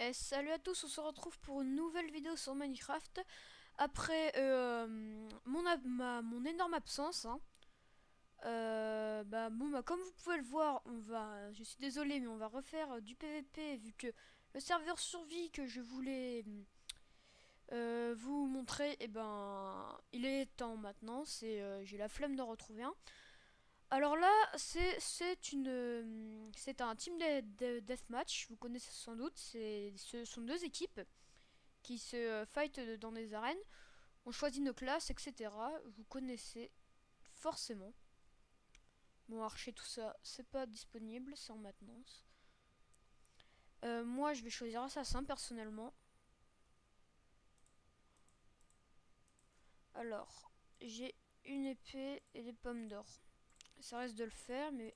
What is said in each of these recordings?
Et salut à tous, on se retrouve pour une nouvelle vidéo sur Minecraft après mon énorme absence. Hein. Comme vous pouvez le voir, je suis désolé, mais on va refaire du PVP vu que le serveur survie que je voulais vous montrer, il est temps maintenant. J'ai la flemme de retrouver un. Alors là, c'est un team deathmatch. Vous connaissez sans doute. Ce sont deux équipes qui se fight dans des arènes. On choisit nos classes, etc. Vous connaissez forcément. Bon, archer, tout ça, c'est pas disponible, c'est en maintenance. Moi, je vais choisir assassin personnellement. Alors, j'ai une épée et des pommes d'or. Ça reste de le faire, mais.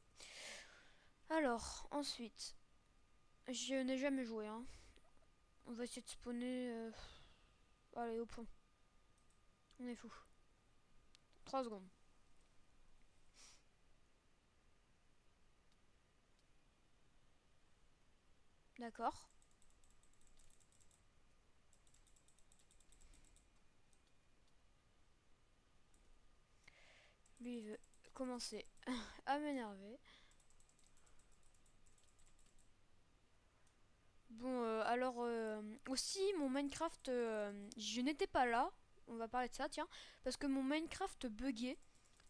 Alors, ensuite, je n'ai jamais joué. Hein. On va essayer de spawner. Allez, au pont. On est fou. 3 secondes. D'accord. Lui, il veut commencer à m'énerver. Bon, aussi, mon Minecraft, je n'étais pas là. On va parler de ça, tiens. Parce que mon Minecraft buguait.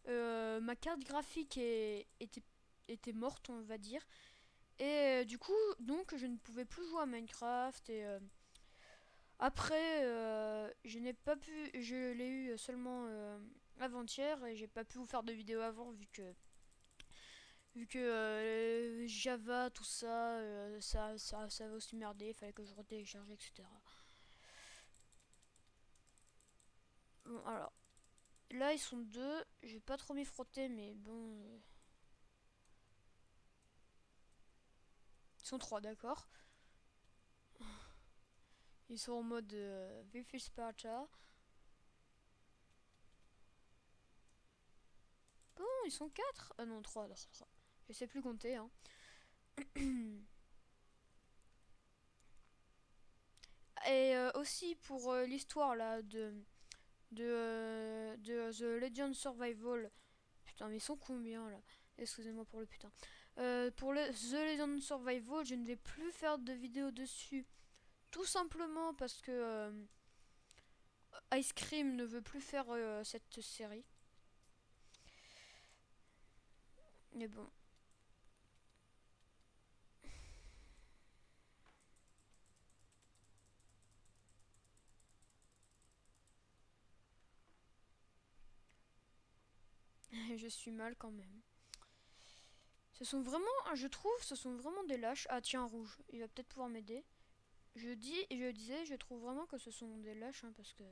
Ma carte graphique était morte, on va dire. Et du coup, donc, je ne pouvais plus jouer à Minecraft. Et après, je n'ai pas pu. Je l'ai eu seulement avant-hier. Et j'ai pas pu vous faire de vidéo avant, vu que Java, tout ça, ça va aussi merder. Il fallait que je retélécharge, etc. Bon, alors. Là, ils sont deux. Je vais pas trop m'y frotter, mais bon. Ils sont trois, d'accord. Ils sont en mode Vifi Sparta. Bon, ils sont quatre. Ah non, trois. Trois. Je sais plus compter. Hein. Et aussi pour l'histoire là de The Legend Survival. Putain, mais ils sont combien là? Excusez-moi pour le putain. Pour The Legend Survival, je ne vais plus faire de vidéo dessus. Tout simplement parce que Ice Cream ne veut plus faire cette série. Mais bon. Je suis mal quand même. Ce sont vraiment, je trouve, ce sont vraiment des lâches. Ah tiens, rouge, il va peut-être pouvoir m'aider. Je disais, je trouve vraiment que ce sont des lâches, hein, parce que...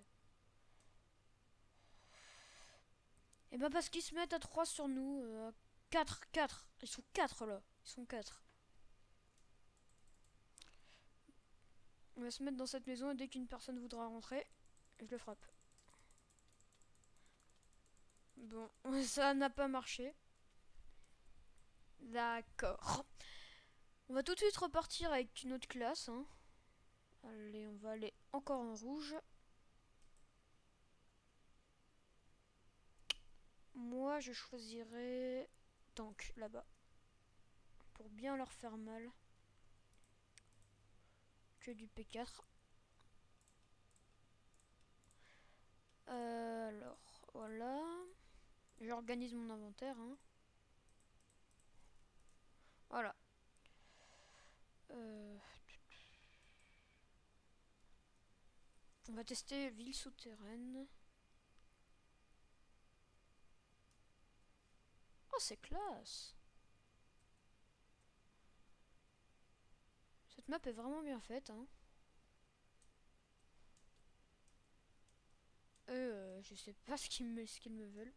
Et ben parce qu'ils se mettent à 3 sur nous. 4, 4. Ils sont 4 là. Ils sont 4. On va se mettre dans cette maison et dès qu'une personne voudra rentrer, je le frappe. Bon, ça n'a pas marché. D'accord. On va tout de suite repartir avec une autre classe. Hein. Allez, on va aller encore en rouge. Moi, je choisirais tank là-bas. Pour bien leur faire mal. Que du P4. Alors, voilà. J'organise mon inventaire. Hein. Voilà. Euh, on va tester ville souterraine. Oh, c'est classe. Cette map est vraiment bien faite. Hein. Je sais pas ce qu'ils me veulent.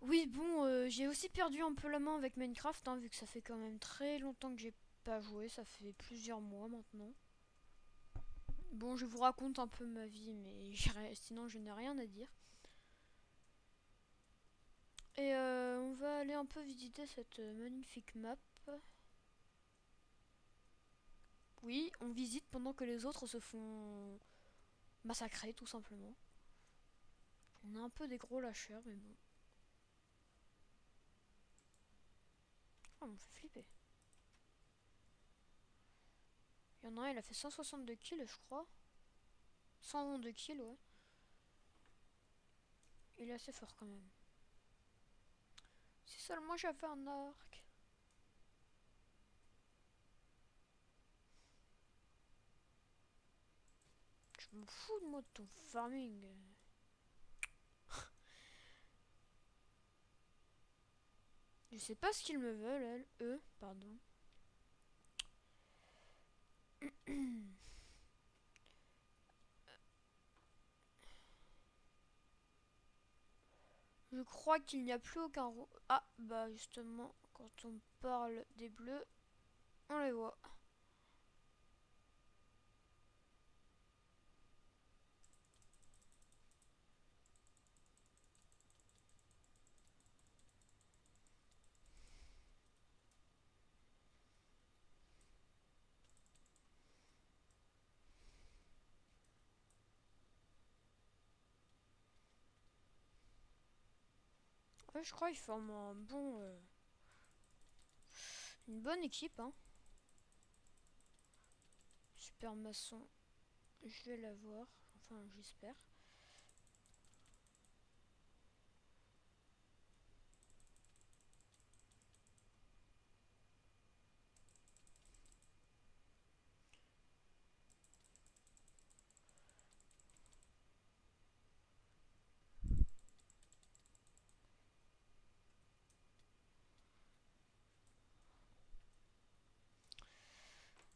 Oui, bon, j'ai aussi perdu un peu la main avec Minecraft, hein, vu que ça fait quand même très longtemps que j'ai pas joué. Ça fait plusieurs mois maintenant. Bon, je vous raconte un peu ma vie, mais sinon je n'ai rien à dire. Et on va aller un peu visiter cette magnifique map. Oui, on visite pendant que les autres se font massacrer, tout simplement. On a un peu des gros lâcheurs, mais bon. Ah, on me fait flipper. Il y en a un, il a fait 162 kills, je crois. 122 kills, ouais. Il est assez fort quand même. Si seulement j'avais un arc. Je m'en fous de moi de ton farming. Je sais pas ce qu'ils me veulent, eux, pardon. Je crois qu'il n'y a plus aucun... Ah, bah justement, quand on parle des bleus, on les voit. Ouais, je crois qu'ils forment un bon... une bonne équipe, hein. Super maçon, je vais l'avoir. Enfin, j'espère.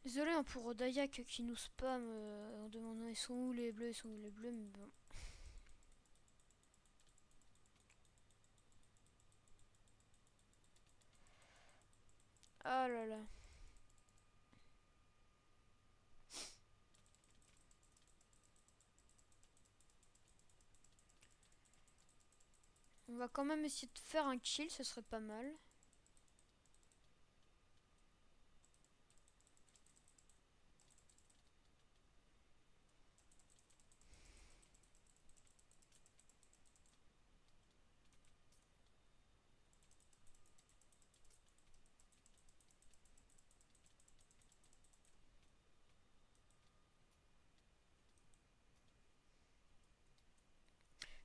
Désolé hein, pour Dayak qui nous spam en demandant ils sont où les bleus, ils sont où les bleus, mais bon. Ah là là. On va quand même essayer de faire un kill, ce serait pas mal.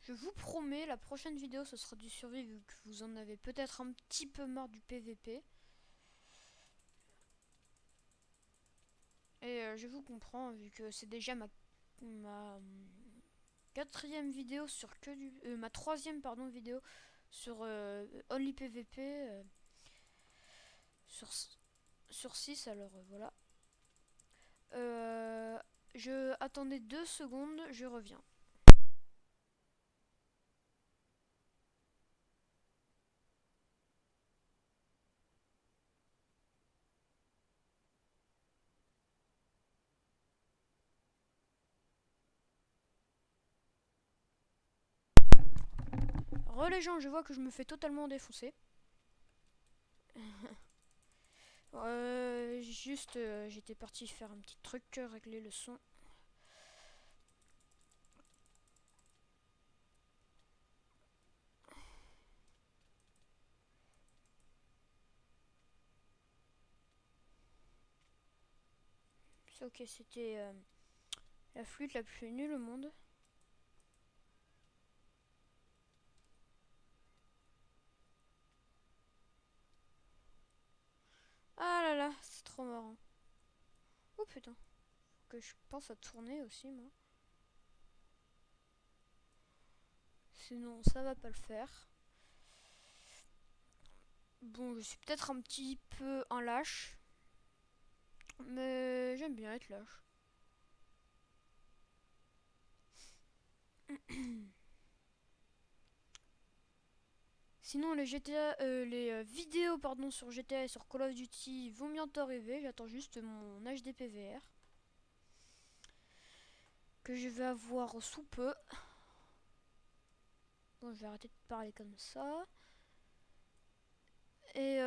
Je vous promets, la prochaine vidéo ce sera du survie vu que vous en avez peut-être un petit peu marre du PVP. Et je vous comprends vu que c'est déjà ma quatrième vidéo sur que du... ma troisième pardon vidéo sur Only PVP sur, sur 6 alors voilà. Je attendais 2 secondes, je reviens. Les gens, je vois que je me fais totalement défoncer. Juste, j'étais parti faire un petit truc, régler le son. Ok, c'était la flûte la plus nulle au monde. Ah là là, c'est trop marrant. Oh putain, faut que je pense à tourner aussi moi. Sinon ça va pas le faire. Bon, je suis peut-être un petit peu un lâche. Mais j'aime bien être lâche. Sinon les GTA, les vidéos pardon sur GTA et sur Call of Duty vont bientôt arriver. J'attends juste mon HD PVR que je vais avoir sous peu. Bon, je vais arrêter de parler comme ça. Et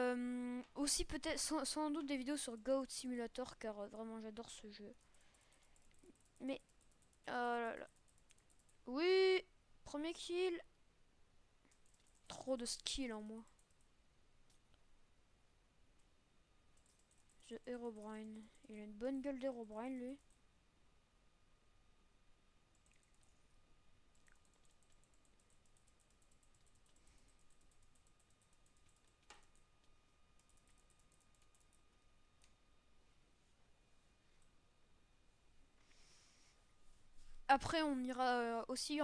aussi peut-être sans doute des vidéos sur Goat Simulator car vraiment j'adore ce jeu. Mais oh là là. Oui, premier kill. Trop de skill en moi. The Herobrine. Il a une bonne gueule d'Herobrine lui. Après on ira aussi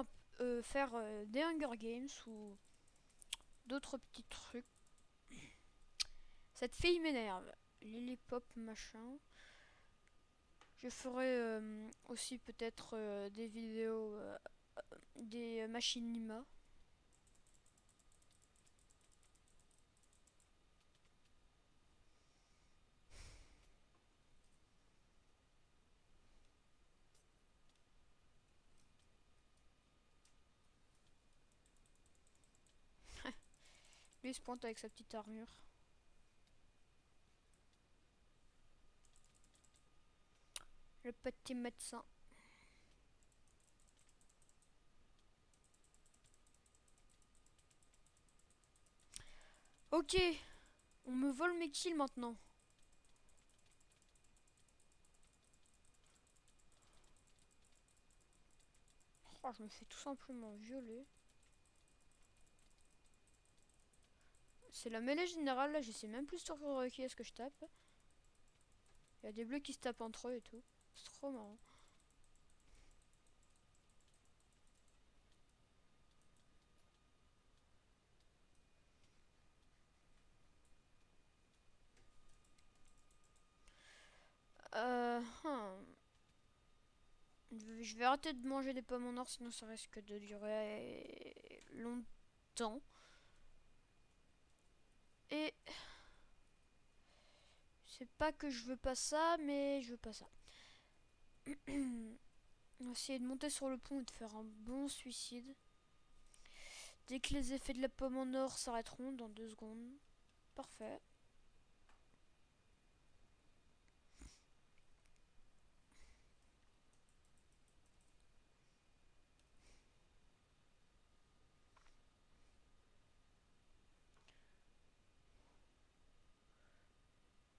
faire des Hunger Games ou d'autres petits trucs. Cette fille m'énerve. Lillipop machin. Je ferai aussi peut-être des vidéos des machines Nima. Lui il se pointe avec sa petite armure. Le petit médecin. Ok, on me vole mes kills maintenant. Oh, je me fais tout simplement violer. C'est la mêlée générale, là, je sais même plus sur qui est-ce que je tape. Il y a des bleus qui se tapent entre eux et tout. C'est trop marrant. Hmm. Je vais arrêter de manger des pommes en or, sinon ça risque de durer longtemps. Et c'est pas que je veux pas ça, mais je veux pas ça. On va essayer de monter sur le pont et de faire un bon suicide. Dès que les effets de la pomme en or s'arrêteront dans 2 secondes. Parfait.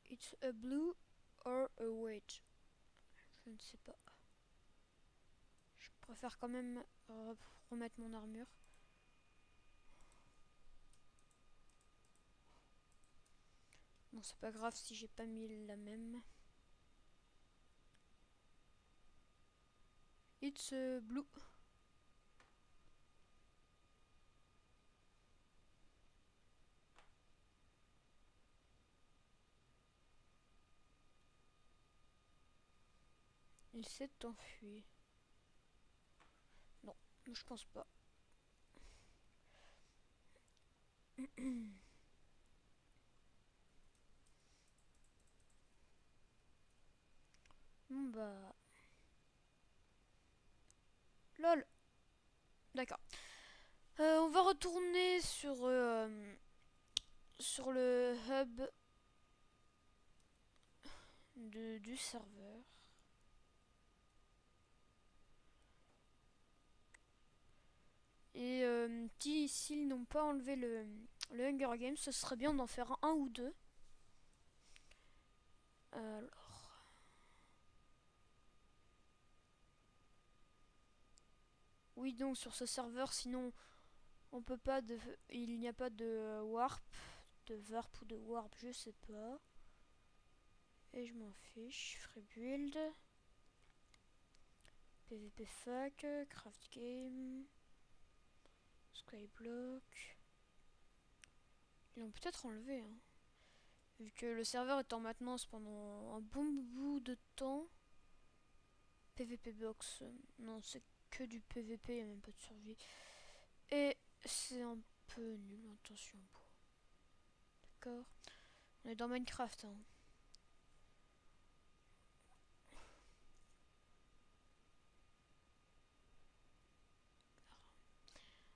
It's a blue or a white. Je ne sais pas. Je préfère quand même remettre mon armure. Bon, c'est pas grave si j'ai pas mis la même. It's blue. Il s'est enfui. Non, je pense pas. Bon bah... LOL. D'accord. On va retourner sur le hub du serveur. Et s'ils n'ont pas enlevé le Hunger Games, ce serait bien d'en faire un ou deux. Alors... Oui, donc sur ce serveur, sinon on peut pas il n'y a pas de warp, de varp ou de warp, je sais pas. Et je m'en fiche. Free build, PVP fac, craft game, skyblock. Ils l'ont peut-être enlevé, hein. Vu que le serveur est en maintenance pendant un bon bout de temps. PVP box, non, c'est que du PVP, il n'y a même pas de survie. Et c'est un peu nul, attention. D'accord. On est dans Minecraft, hein.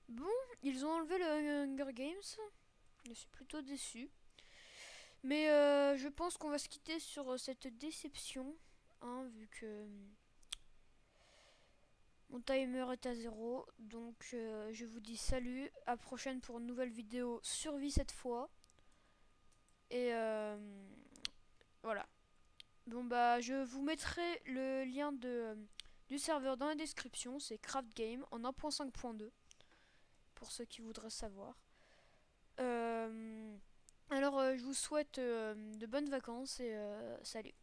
Bon, ils ont enlevé le Hunger Games. Je suis plutôt déçu. Mais je pense qu'on va se quitter sur cette déception, hein, vu que mon timer est à zéro. Donc je vous dis salut, à prochaine pour une nouvelle vidéo survie cette fois. Et voilà. Bon bah je vous mettrai le lien du serveur dans la description, c'est Craft Game en 1.5.2 pour ceux qui voudraient savoir. Alors je vous souhaite de bonnes vacances et salut.